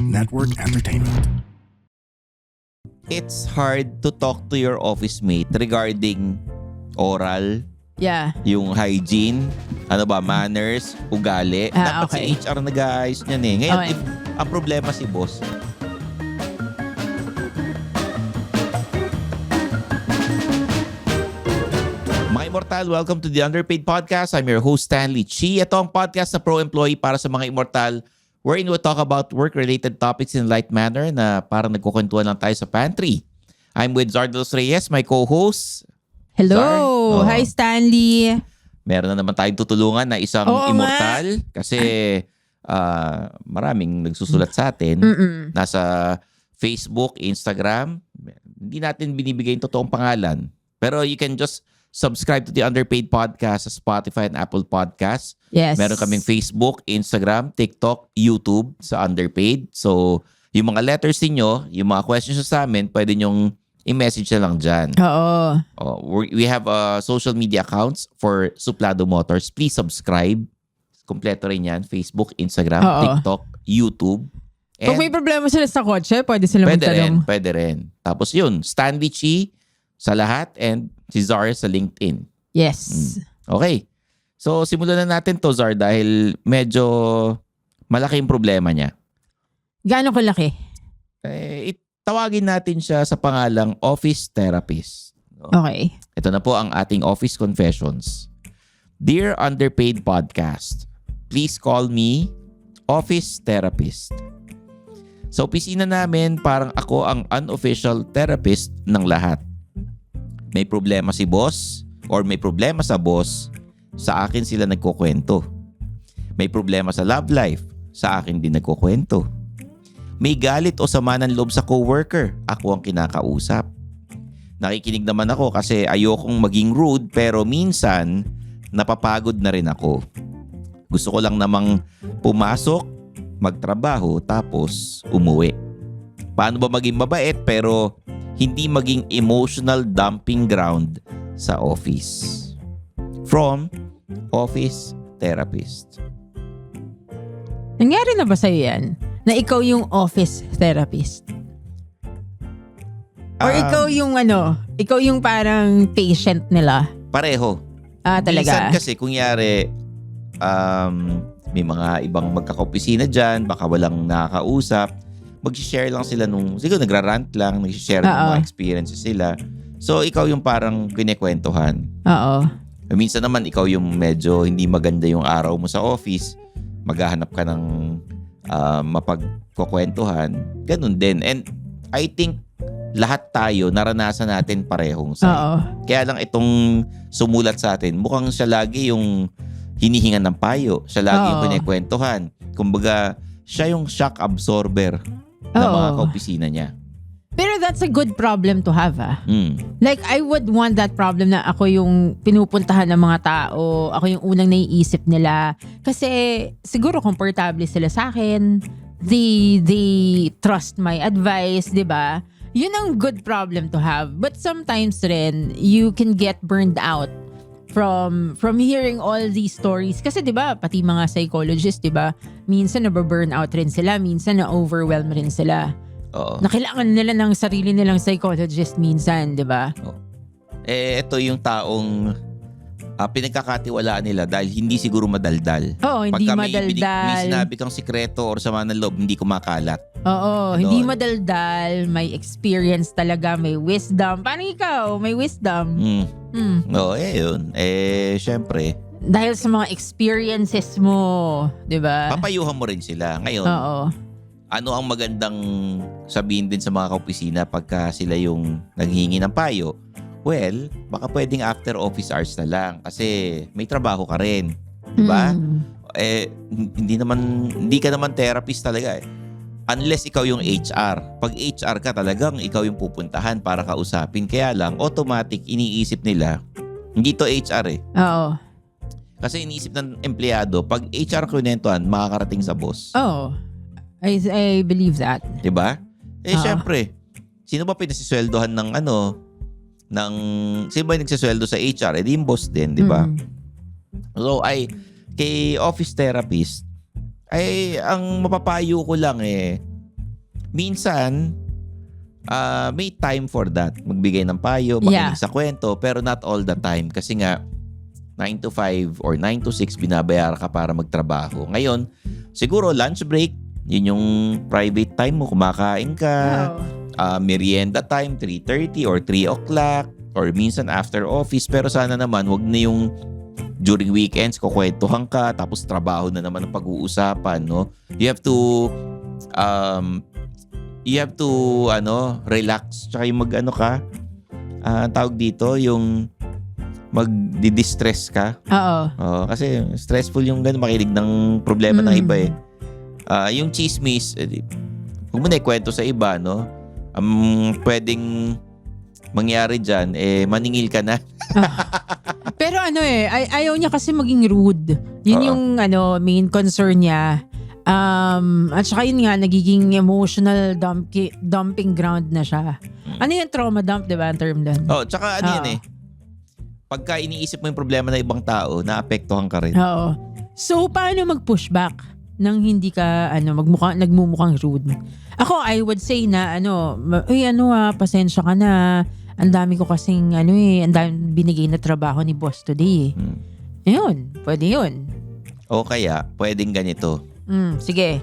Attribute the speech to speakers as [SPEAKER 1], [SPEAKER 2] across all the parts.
[SPEAKER 1] Network Entertainment.
[SPEAKER 2] It's hard to talk to your office mate regarding oral,
[SPEAKER 3] Yeah.
[SPEAKER 2] yung hygiene, manners, ugali. Dapat
[SPEAKER 3] okay.
[SPEAKER 2] si HR nag-aayos niyan eh. Ngayon,
[SPEAKER 3] Okay.
[SPEAKER 2] if ang problema si boss, mga Immortal, welcome to the Underpaid Podcast. I'm your host, Stanley Chi. Ito ang podcast na pro-employee para sa mga Immortal wherein we talk about work-related topics in light manner na parang nagkukwentuhan lang tayo sa pantry. I'm with Zardos Reyes, my co-host.
[SPEAKER 3] Hello.
[SPEAKER 2] Zar? Oh.
[SPEAKER 3] Hi, Stanley.
[SPEAKER 2] Meron na naman tayong tutulungan na isang
[SPEAKER 3] Oo
[SPEAKER 2] Immortal kasi maraming nagsusulat sa atin. Nasa Facebook, Instagram. Hindi natin binibigay yung totoong pangalan. Pero you can just subscribe to the Underpaid Podcast sa Spotify and Apple Podcasts.
[SPEAKER 3] Yes.
[SPEAKER 2] Meron kaming Facebook, Instagram, TikTok, YouTube sa Underpaid. So, yung mga letters niyo, yung mga questions nyo sa amin, pwede nyong i-message na lang dyan.
[SPEAKER 3] Oo.
[SPEAKER 2] We have social media accounts for Suplado Motors. Please subscribe. Kompleto rin yan. Facebook, Instagram,
[SPEAKER 3] Oo.
[SPEAKER 2] TikTok, YouTube.
[SPEAKER 3] Kung may problema sila sa kotse, pwede sila magtanong.
[SPEAKER 2] Pwede rin. Tapos yun, Stanley Chi sa lahat and si Zar sa LinkedIn.
[SPEAKER 3] Yes.
[SPEAKER 2] Okay. So, simulan na natin to, Zar, dahil medyo malaki yung problema niya.
[SPEAKER 3] Gaano kalaki?
[SPEAKER 2] Tawagin natin siya sa pangalang office therapist.
[SPEAKER 3] Okay.
[SPEAKER 2] Ito na po ang ating office confessions. Dear Underpaid Podcast, please call me office therapist. Sa opisina namin, parang ako ang unofficial therapist ng lahat. May problema si boss or may problema sa boss, sa akin sila nagkukwento. May problema sa love life, sa akin din nagkukwento. May galit o sama ng loob sa coworker, ako ang kinakausap. Nakikinig naman ako kasi ayokong maging rude pero minsan napapagod na rin ako. Gusto ko lang namang pumasok, magtrabaho tapos umuwi. Paano ba maging mabait pero hindi maging emotional dumping ground sa office? From office therapist.
[SPEAKER 3] Nangyari na ba sa'yo yan? Na ikaw yung office therapist? Or ikaw yung parang patient nila?
[SPEAKER 2] Pareho.
[SPEAKER 3] Talaga?
[SPEAKER 2] Minsan kasi kunyari may mga ibang magkakaopisina dyan, baka walang nakakausap, mag-share lang sila siguro nagra-rant lang, nag-share ng mga experiences sila. So, ikaw yung parang kinekwentuhan.
[SPEAKER 3] Oo.
[SPEAKER 2] Minsan naman, ikaw yung medyo hindi maganda yung araw mo sa office, maghahanap ka ng mapagkukwentuhan. Ganun din. And I think lahat tayo naranasan natin parehong side.
[SPEAKER 3] Oo.
[SPEAKER 2] Kaya lang itong sumulat sa atin, mukhang siya lagi yung hinihingan ng payo. Siya lagi yung kinekwentuhan. Kumbaga, siya yung shock absorber ng mga kaopisina niya.
[SPEAKER 3] Pero that's a good problem to have, Like, I would want that problem na ako yung pinupuntahan ng mga tao, ako yung unang naiisip nila. Kasi siguro komportable sila sa akin. They trust my advice, di ba? Yun ang good problem to have. But sometimes rin, you can get burned out from hearing all these stories. Kasi 'di ba, pati mga psychologists, 'di ba, minsan nababurn out rin sila, minsan na-overwhelm rin sila.
[SPEAKER 2] Oo.
[SPEAKER 3] Na kailangan nila ng sarili nilang psychologist minsan, 'di ba?
[SPEAKER 2] Ito yung taong pinagkakatiwalaan nila dahil hindi siguro madaldal.
[SPEAKER 3] Oo, hindi
[SPEAKER 2] Pagka
[SPEAKER 3] madaldal.
[SPEAKER 2] may sinabi kang sikreto or sama ng loob, hindi kumakalat.
[SPEAKER 3] Oo, hindi madaldal, may experience talaga, may wisdom. Paano ikaw? May wisdom?
[SPEAKER 2] Oo, yun. Syempre.
[SPEAKER 3] Dahil sa mga experiences mo, di ba?
[SPEAKER 2] Papayuhan mo rin sila. Ngayon, ano ang magandang sabihin din sa mga kaopisina pagka sila yung naghihingi ng payo? Well, baka pwedeng after office hours na lang kasi may trabaho ka rin. Diba? Hindi ka naman therapist talaga eh. Unless ikaw yung HR. Pag HR ka talagang ikaw yung pupuntahan para kausapin. Kaya lang, automatic iniisip nila, hindi to HR eh.
[SPEAKER 3] Oo.
[SPEAKER 2] Kasi iniisip ng empleyado, pag HR kunentuhan, makakarating sa boss.
[SPEAKER 3] Oo. I believe that.
[SPEAKER 2] Diba? Syempre, sino ba pinasisweldohan ng sino ba yung nagsisweldo sa HR? Di yung boss din, di ba? So, kay office therapist, ang mapapayo ko lang minsan, may time for that. Magbigay ng payo, makinig sa kwento, pero not all the time. Kasi nga, 9 to 5 or 9 to 6 binabayaran ka para magtrabaho. Ngayon, siguro lunch break, yun yung private time mo, kumakain ka, merienda time, 3:30 or 3 o'clock, or minsan after office. Pero sana naman, wag na yung during weekends, kukwentuhan ka, tapos trabaho na naman ang pag-uusapan, no? You have to relax, tsaka yung tawag dito, yung mag-distress ka. Oo. Kasi stressful yung makinig ng problema ng iba eh. Yung chismis, huwag mo na ikwento sa iba, no? Pwedeng mangyari dyan, maningil ka na.
[SPEAKER 3] Pero ayaw niya kasi maging rude. Yun yung main concern niya. At saka yun nga, nagiging emotional dumping ground na siya. Ano yung trauma dump, diba, ang term doon?
[SPEAKER 2] Tsaka yan pagka iniisip mo yung problema ng ibang tao, naapektuhan ka rin.
[SPEAKER 3] Oo. So, paano mag-pushback nang hindi ka nagmumukhang rude? Ako, I would say na pasensya ka na. Ang dami ko kasing ang dami binigay na trabaho ni boss today. Ayun, pwede yun.
[SPEAKER 2] O kaya, pwedeng ganito.
[SPEAKER 3] Sige.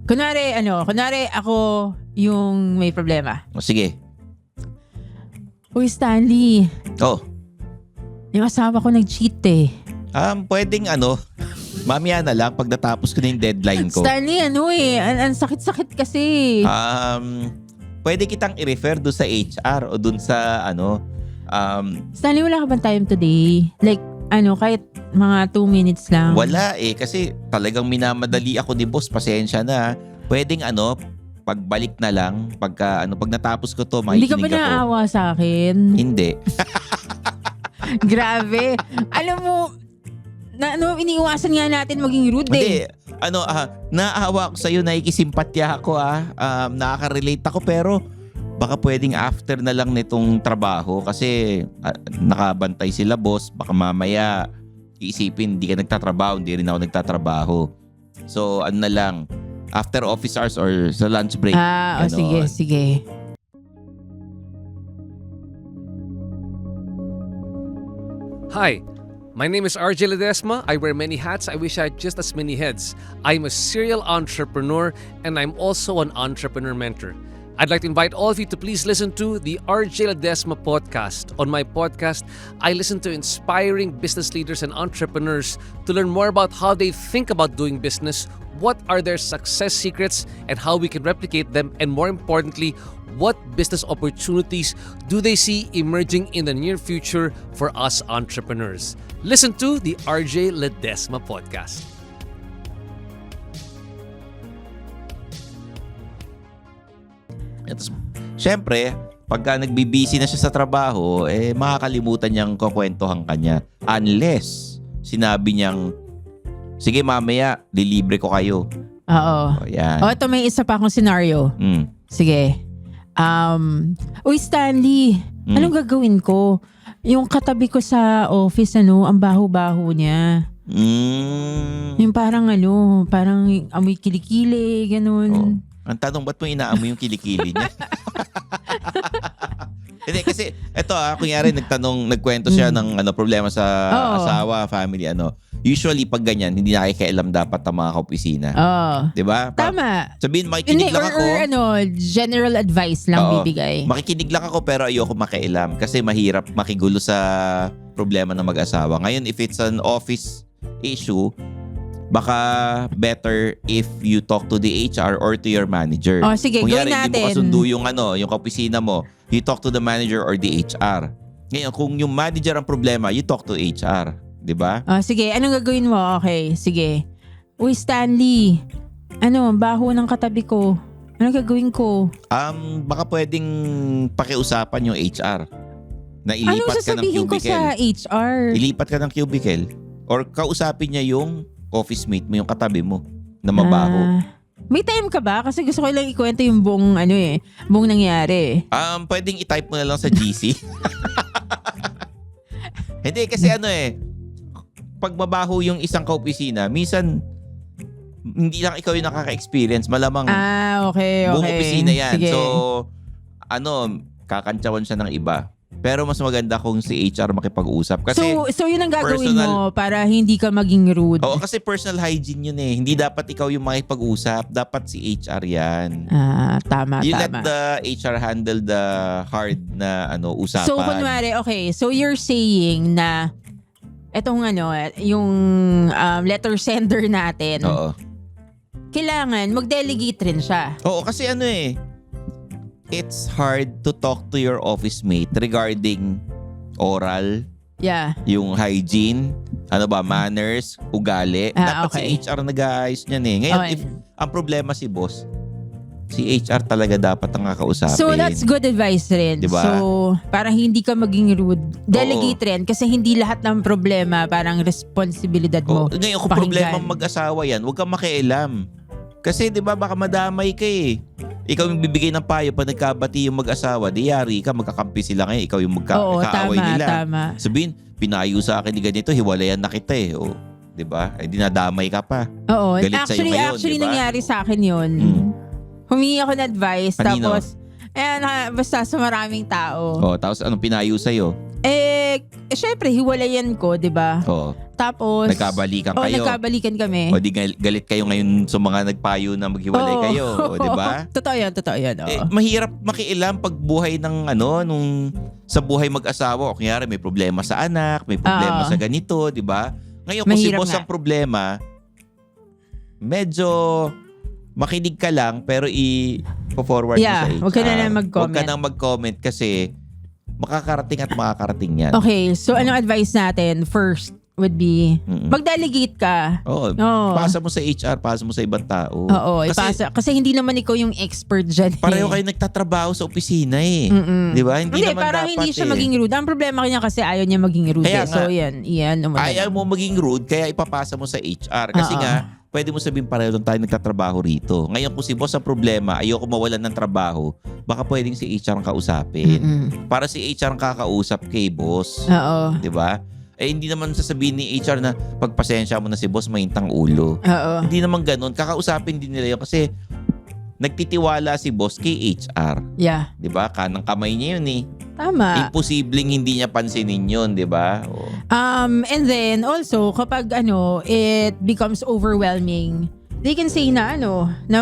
[SPEAKER 3] Kunwari ako yung may problema.
[SPEAKER 2] Sige.
[SPEAKER 3] Uy, Stanley.
[SPEAKER 2] Yung
[SPEAKER 3] asawa ko nag-cheat eh.
[SPEAKER 2] Pwedeng mamaya na lang pag natapos ko na yung deadline ko.
[SPEAKER 3] Stanley, ang sakit-sakit kasi.
[SPEAKER 2] Pwede kitang i-refer doon sa HR o doon sa
[SPEAKER 3] Stanley, wala ka bang time today? Like, kahit mga 2 minutes lang.
[SPEAKER 2] Wala kasi talagang minamadali ako ni boss. Pasensya na. Pwedeng pagbalik na lang. Pag natapos ko to, makikinig ako.
[SPEAKER 3] Hindi ka ba naawa sa akin?
[SPEAKER 2] Hindi.
[SPEAKER 3] Grabe. Alam mo, iniiwasan nga natin maging rude eh.
[SPEAKER 2] Hindi. Naawa ako sa'yo, nakikisimpatya ako nakaka-relate ako, pero baka pwedeng after na lang nitong trabaho kasi nakabantay sila boss, baka mamaya iisipin hindi ka nagtatrabaho, hindi rin ako nagtatrabaho. So na lang, after office hours or sa lunch break.
[SPEAKER 3] Sige.
[SPEAKER 1] Hi, my name is RJ Ledesma. I wear many hats. I wish I had just as many heads. I'm a serial entrepreneur and I'm also an entrepreneur mentor. I'd like to invite all of you to please listen to the RJ Ledesma podcast. On my podcast, I listen to inspiring business leaders and entrepreneurs to learn more about how they think about doing business, what are their success secrets, and how we can replicate them, and more importantly, what business opportunities do they see emerging in the near future for us entrepreneurs? Listen to the RJ Ledesma podcast.
[SPEAKER 2] Siyempre, pagka nagbibisi na siya sa trabaho, makakalimutan niyang kukwentuhan kanya. Unless, sinabi niyang, sige mamaya, lilibre ko kayo.
[SPEAKER 3] Oo.
[SPEAKER 2] Yan.
[SPEAKER 3] Ito may isa pa akong scenario. Sige. Uy, Stanley, anong gagawin ko? Yung katabi ko sa office, ang baho-baho niya. Yung parang amoy kilikili, ganun.
[SPEAKER 2] Ang tanong, ba't mo inaamoy yung kilikili niya? Hindi, kasi ito kunyari nagkwento siya ng problema sa asawa, family, Usually pag ganyan, hindi nakikialam dapat ang mga kaopisina. Diba?
[SPEAKER 3] Tama.
[SPEAKER 2] Sabihin, makikinig lang ako.
[SPEAKER 3] General advice lang bibigay.
[SPEAKER 2] Makikinig lang ako pero ayoko makialam kasi mahirap makigulo sa problema ng mag-asawa. Ngayon, if it's an office issue, baka better if you talk to the HR or to your manager.
[SPEAKER 3] Sige,
[SPEAKER 2] kunyari,
[SPEAKER 3] gawin natin.
[SPEAKER 2] Hindi mo kasundo yung kaopisina mo, you talk to the manager or the HR. Ngayon, kung yung manager ang problema, you talk to HR. Diba?
[SPEAKER 3] Sige, anong gagawin mo? Okay, sige. Uy, Stanley, baho ng katabi ko. Anong gagawin ko?
[SPEAKER 2] Baka pwedeng pakiusapan yung HR na ilipat ka ng
[SPEAKER 3] Anong sasabihin ko sa HR?
[SPEAKER 2] Ilipat ka ng cubicle. Or kausapin niya yung office mate mo, yung katabi mo na mabaho.
[SPEAKER 3] May time ka ba? Kasi gusto ko lang ikwento yung buong buong nangyari.
[SPEAKER 2] Pwedeng i-type mo na lang sa GC. Hindi kasi pag mabaho yung isang kaopisina, minsan hindi lang ikaw yung nakaka-experience. Malamang
[SPEAKER 3] Okay.
[SPEAKER 2] buong opisina yan.
[SPEAKER 3] Sige.
[SPEAKER 2] So, kakantsawan siya ng iba. Pero mas maganda kung si HR makipag-usap. Kasi,
[SPEAKER 3] so yun ang gagawin
[SPEAKER 2] personal-
[SPEAKER 3] mo para hindi ka maging rude.
[SPEAKER 2] oo, kasi personal hygiene yun eh. Hindi dapat ikaw yung makipag-usap. Dapat si HR yan.
[SPEAKER 3] Tama.
[SPEAKER 2] You let the HR handle the hard na usapan.
[SPEAKER 3] So, kunwari, okay. So, you're saying na etong yung letter sender natin,
[SPEAKER 2] Oo.
[SPEAKER 3] kailangan mag-delegate rin siya.
[SPEAKER 2] Oo, kasi it's hard to talk to your office mate regarding oral,
[SPEAKER 3] Yeah.
[SPEAKER 2] yung hygiene, manners, ugali. Dapat
[SPEAKER 3] okay.
[SPEAKER 2] si HR nag-aayos niyan eh. Ngayon,
[SPEAKER 3] Okay.
[SPEAKER 2] if ang problema si boss, si HR talaga dapat ang kakausapin.
[SPEAKER 3] So, that's good advice rin.
[SPEAKER 2] Diba?
[SPEAKER 3] So, para hindi ka maging rude, delegate rin. Kasi hindi lahat ng problema parang responsibilidad mo.
[SPEAKER 2] Ngayon, kung
[SPEAKER 3] pakinggan.
[SPEAKER 2] problema mag-asawa yan, huwag kang makialam. Kasi 'di ba baka madamay ka eh. Ikaw yung bibigay ng payo pag nagkabati yung mag-asawa, di yari ka, magkakampi sila ngayon, ikaw yung magkaaway nila.
[SPEAKER 3] Tama.
[SPEAKER 2] Sabihin, pinayo sa akin ni ganito, hiwalayan na kita eh. O, 'di ba? Eh dinadamay ka pa.
[SPEAKER 3] Oo.
[SPEAKER 2] Galit sa'yo ngayon,
[SPEAKER 3] Actually,
[SPEAKER 2] diba?
[SPEAKER 3] nangyari sa akin yun. Humingi ako ng advice.
[SPEAKER 2] Kanino?
[SPEAKER 3] Tapos, basta sa maraming tao.
[SPEAKER 2] Oh, tapos anong pinayo sa'yo?
[SPEAKER 3] Syempre, hiwalayan ko, di ba?
[SPEAKER 2] Oh,
[SPEAKER 3] Tapos,
[SPEAKER 2] nagkabalikan kayo.
[SPEAKER 3] nagkabalikan kami.
[SPEAKER 2] O di galit kayo ngayon sa mga nagpayo na maghiwalay
[SPEAKER 3] Oo.
[SPEAKER 2] kayo, o, 'di ba?
[SPEAKER 3] Totoo yan.
[SPEAKER 2] Mahirap makialam pag buhay ng sa buhay mag-asawa. O kunyari may problema sa anak, may problema sa ganito, 'di ba? Ngayon kung si
[SPEAKER 3] Mahirap
[SPEAKER 2] boss
[SPEAKER 3] nga.
[SPEAKER 2] ang problema, medyo makinig ka lang pero i-forward mo sa HR.
[SPEAKER 3] Huwag ka na lang mag-comment.
[SPEAKER 2] Huwag ka nang mag-comment kasi makakarating yan.
[SPEAKER 3] Okay, so anong advice natin? First would be, mag-delegate ka.
[SPEAKER 2] Oo.
[SPEAKER 3] Oo.
[SPEAKER 2] Pasa mo sa HR, pasa mo sa ibang tao.
[SPEAKER 3] Oo,
[SPEAKER 2] Kasi
[SPEAKER 3] ipasa. Kasi hindi naman ikaw yung expert dyan.
[SPEAKER 2] pareho kayo nagtatrabaho sa opisina eh. Di ba? Hindi naman
[SPEAKER 3] para
[SPEAKER 2] dapat
[SPEAKER 3] hindi siya maging rude. Ang problema kanya kasi ayaw niya maging rude.
[SPEAKER 2] Kaya
[SPEAKER 3] So
[SPEAKER 2] nga.
[SPEAKER 3] yan.
[SPEAKER 2] Ayaw mo maging rude, kaya ipapasa mo sa HR. Kasi nga, pwede mo sabihin pareho lang tayo nagtatrabaho rito. Ngayon, kung si boss ang problema, ayoko mawalan ng trabaho, baka pwedeng si HR ang kausapin. Para si HR ang kakausap kay boss.
[SPEAKER 3] Oo.
[SPEAKER 2] Di ba? Hindi naman sasabihin ni HR na pagpasensya mo na si boss, mahintang ulo.
[SPEAKER 3] Oo.
[SPEAKER 2] Hindi naman ganun. Kakausapin din nila yun kasi nagtitiwala si boss kay HR.
[SPEAKER 3] Yeah.
[SPEAKER 2] Di ba? Kanang kamay niya yun eh.
[SPEAKER 3] Tama.
[SPEAKER 2] Imposibleng hindi niya pansinin yun, di ba?
[SPEAKER 3] And then also kapag it becomes overwhelming, they can say na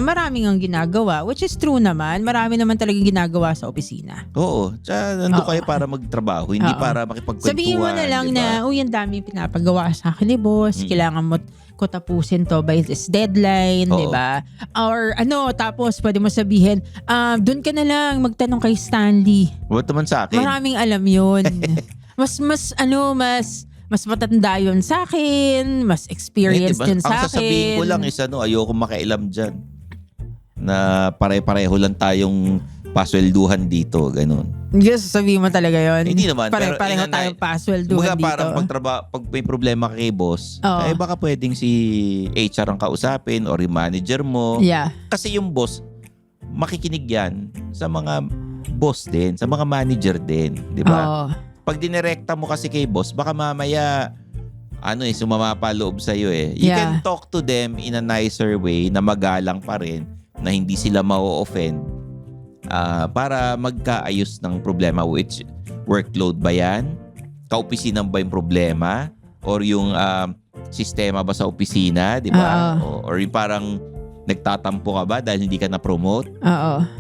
[SPEAKER 3] maraming ang ginagawa, which is true naman. Marami naman talagang ginagawa sa opisina.
[SPEAKER 2] Oo. Tsaka nandun kayo para magtrabaho, hindi para makipagkwentuhan.
[SPEAKER 3] Sabihin mo na lang na, ang daming pinapagawa sa akin ni boss. Kailangan mo ko tapusin to by this deadline, di ba? Or tapos pwede mo sabihin, doon ka na lang magtanong kay Stanley.
[SPEAKER 2] Huwag naman sa akin.
[SPEAKER 3] Maraming alam yun. mas matanda yun sa akin, mas experienced yun sa
[SPEAKER 2] Ang sasabihin ko lang is ayoko makialam dyan. Na pare-pareho lang tayong paswelduhan dito, ganun.
[SPEAKER 3] Yes, sabihin mo talaga yun.
[SPEAKER 2] Hindi naman.
[SPEAKER 3] Pareho
[SPEAKER 2] pero
[SPEAKER 3] tayong paswelduhan dito.
[SPEAKER 2] Parang pag may problema kay boss, baka pwedeng si HR ang kausapin or yung manager mo.
[SPEAKER 3] Yeah.
[SPEAKER 2] Kasi yung boss, makikinig yan sa mga boss din, sa mga manager din. Di ba? Pag dinirekta mo kasi kay boss, baka mamaya sumama pa loob sa'yo eh. You can talk to them in a nicer way na magalang pa rin, na hindi sila ma-offend. Para magkaayos ng problema, which workload ba yan? Kaopisina ba yung problema? Or yung sistema ba sa opisina, di ba? Or yung parang nagtatampo ka ba dahil hindi ka na-promote?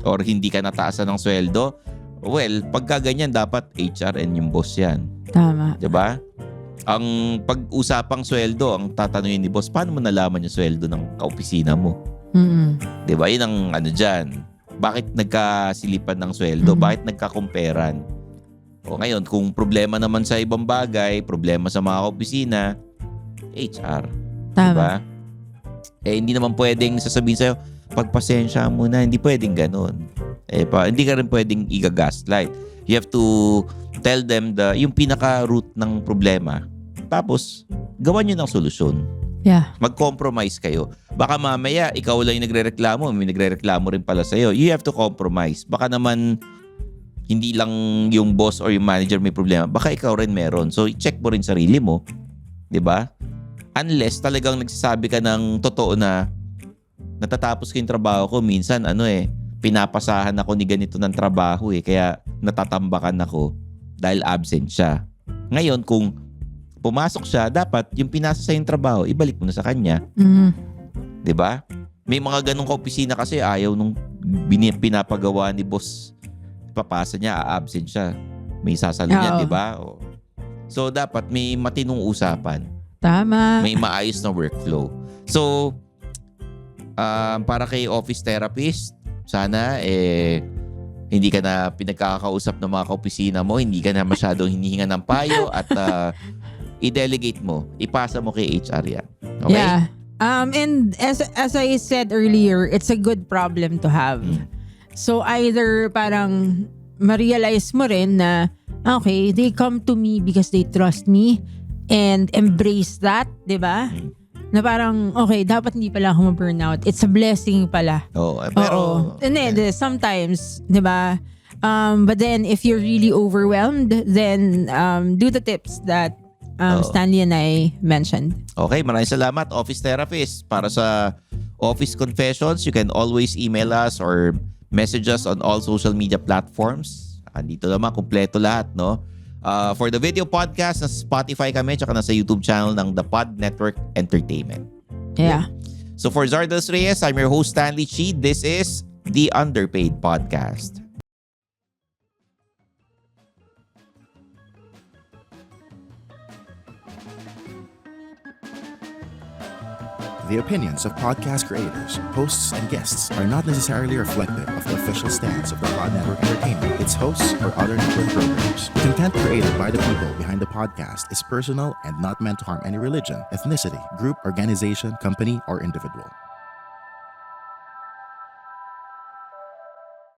[SPEAKER 2] Or hindi ka nataasan ng sweldo? Well, pagka ganyan, dapat HR and yung boss yan.
[SPEAKER 3] Tama.
[SPEAKER 2] Di ba? Ang pag-usapang sweldo, ang tatanungin ni boss, paano mo nalaman yung sweldo ng kaopisina mo? Di ba? Yun ang dyan. Bakit nagkasilipan ng sweldo? Bakit nagkakumperan? O ngayon, kung problema naman sa ibang bagay, problema sa mga opisina, HR.
[SPEAKER 3] Tama.
[SPEAKER 2] Diba? Hindi naman pwedeng sasabihin sa'yo, pagpasensya mo na, hindi pwedeng ganun. Hindi ka rin pwedeng i-gaslight. You have to tell them yung pinaka-root ng problema. Tapos, gawan nyo ng solusyon.
[SPEAKER 3] Yeah.
[SPEAKER 2] Mag-compromise kayo. Baka mamaya, ikaw lang yung nagre-reklamo, may nagre-reklamo rin pala sa'yo. You have to compromise. Baka naman, hindi lang yung boss or yung manager may problema. Baka ikaw rin meron. So, check mo rin sarili mo. 'Di ba? Unless talagang nagsasabi ka ng totoo na natatapos ko yung trabaho ko, minsan pinapasahan ako ni ganito ng trabaho kaya natatambakan ako dahil absent siya. Ngayon, kung pumasok siya, dapat yung pinasa sa yung trabaho, ibalik mo na sa kanya. Diba? May mga ganong ka-opisina kasi ayaw nung pinapagawa ni boss. Papasa niya, absent siya. May sasalo niya, diba? So, dapat may matinong usapan.
[SPEAKER 3] Tama.
[SPEAKER 2] May maayos na workflow. So, para kay office therapist, sana hindi ka na pinagkakausap ng mga ka-opisina mo, hindi ka na masyadong hinihinga ng payo at i-delegate mo, ipasa mo kay HR yan. Okay?
[SPEAKER 3] Yeah. And as I said earlier, it's a good problem to have. So either parang ma-realize mo rin na okay, they come to me because they trust me and embrace that, 'di ba? Na parang okay, dapat hindi pala ako ma-burnout. It's a blessing pala.
[SPEAKER 2] Pero
[SPEAKER 3] and sometimes, 'di ba? But then if you're really overwhelmed, then do the tips that Stanley and I mentioned.
[SPEAKER 2] Okay, maraming salamat, office therapist. Para sa office confessions, you can always email us or message us on all social media platforms. Andito naman, kumpleto lahat, no? For the video podcast, nasa Spotify kami, tsaka nasa YouTube channel ng The Pod Network Entertainment.
[SPEAKER 3] Yeah.
[SPEAKER 2] So for Zardos Reyes, I'm your host, Stanley Chi. This is The Underpaid Podcast.
[SPEAKER 4] The opinions of podcast creators, hosts, and guests are not necessarily reflective of the official stance of the Pod Network Entertainment, its hosts, or other network programs. Content created by the people behind the podcast is personal and not meant to harm any religion, ethnicity, group, organization, company, or individual.